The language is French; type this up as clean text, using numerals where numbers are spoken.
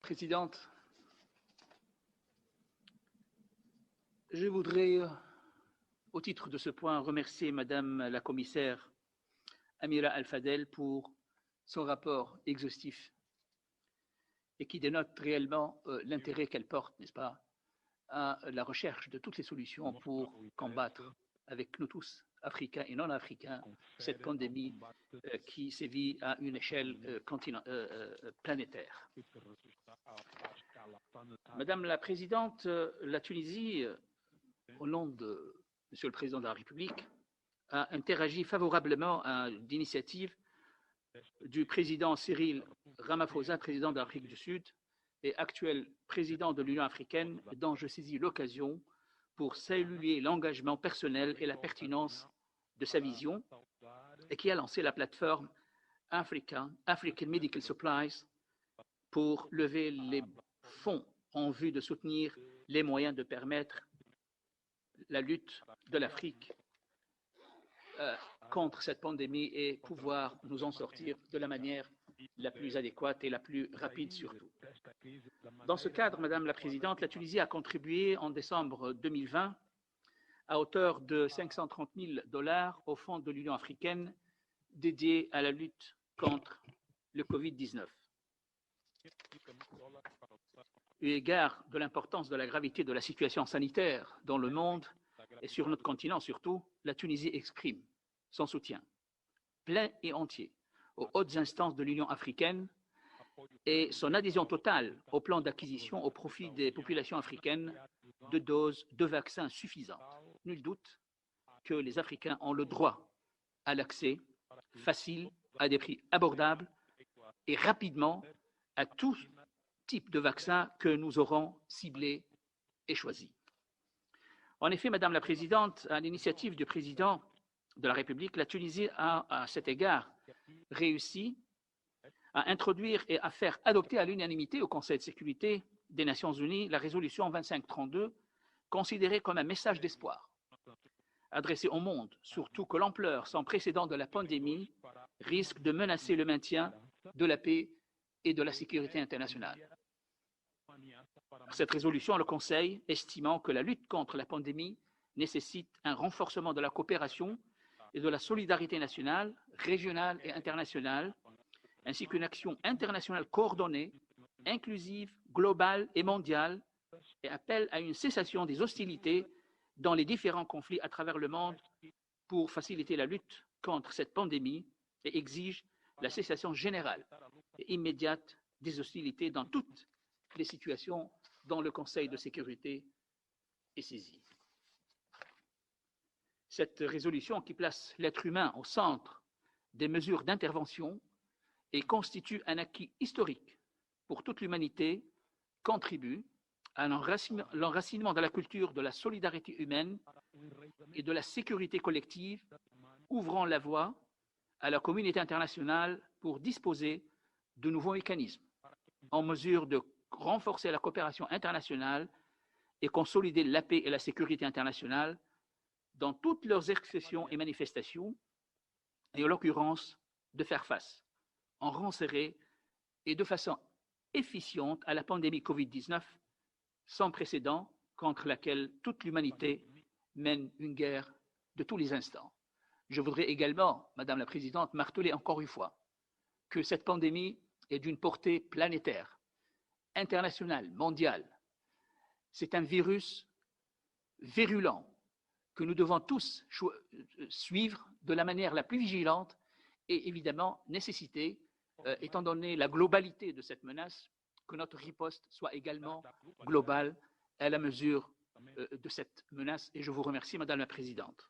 Présidente, je voudrais, au titre de ce point, remercier Madame la commissaire Amira Al-Fadel pour son rapport exhaustif et qui dénote réellement l'intérêt qu'elle porte, n'est-ce pas, à la recherche de toutes les solutions pour combattre avec nous tous, Africains et non-Africains, cette pandémie qui sévit à une échelle planétaire. Madame la Présidente, la Tunisie, au nom de Monsieur le Président de la République, a interagi favorablement à l'initiative du président Cyril Ramaphosa, président de l'Afrique du Sud et actuel président de l'Union africaine, dont je saisis l'occasion pour saluer l'engagement personnel et la pertinence de sa vision, et qui a lancé la plateforme African Medical Supplies pour lever les fonds en vue de soutenir les moyens de permettre la lutte de l'Afrique contre cette pandémie et pouvoir nous en sortir de la manière la plus adéquate et la plus rapide surtout. Dans ce cadre, Madame la Présidente, la Tunisie a contribué en décembre 2020 à hauteur de 530 000 $ au fonds de l'Union africaine dédié à la lutte contre le Covid-19. Eu égard de l'importance de la gravité de la situation sanitaire dans le monde et sur notre continent surtout, la Tunisie exprime son soutien plein et entier aux hautes instances de l'Union africaine et son adhésion totale au plan d'acquisition au profit des populations africaines de doses de vaccins suffisantes. Nul doute que les Africains ont le droit à l'accès facile, à des prix abordables et rapidement à tout type de vaccin que nous aurons ciblé et choisi. En effet, Madame la Présidente, à l'initiative du Président de la République, la Tunisie a, à cet égard, réussi à introduire et à faire adopter à l'unanimité au Conseil de sécurité des Nations Unies la résolution 2532, considérée comme un message d'espoir, adressé au monde, surtout que l'ampleur sans précédent de la pandémie risque de menacer le maintien de la paix et de la sécurité internationale. Cette résolution, le Conseil, estimant que la lutte contre la pandémie nécessite un renforcement de la coopération et de la solidarité nationale, régionale et internationale, ainsi qu'une action internationale coordonnée, inclusive, globale et mondiale, et appelle à une cessation des hostilités dans les différents conflits à travers le monde pour faciliter la lutte contre cette pandémie et exige la cessation générale et immédiate des hostilités dans toutes les situations dont le Conseil de sécurité est saisi. Cette résolution qui place l'être humain au centre des mesures d'intervention et constitue un acquis historique pour toute l'humanité contribue à l'enracinement de la culture de la solidarité humaine et de la sécurité collective, ouvrant la voie à la communauté internationale pour disposer de nouveaux mécanismes en mesure de renforcer la coopération internationale et consolider la paix et la sécurité internationale dans toutes leurs expressions et manifestations, et en l'occurrence de faire face en rang serré et de façon efficiente à la pandémie Covid-19 sans précédent contre laquelle toute l'humanité mène une guerre de tous les instants. Je voudrais également, Madame la Présidente, marteler encore une fois que cette pandémie est d'une portée planétaire, internationale, mondiale. C'est un virus virulent que nous devons tous suivre de la manière la plus vigilante et évidemment nécessiter, étant donné la globalité de cette menace, que notre riposte soit également globale à la mesure de cette menace. Et je vous remercie, Madame la Présidente.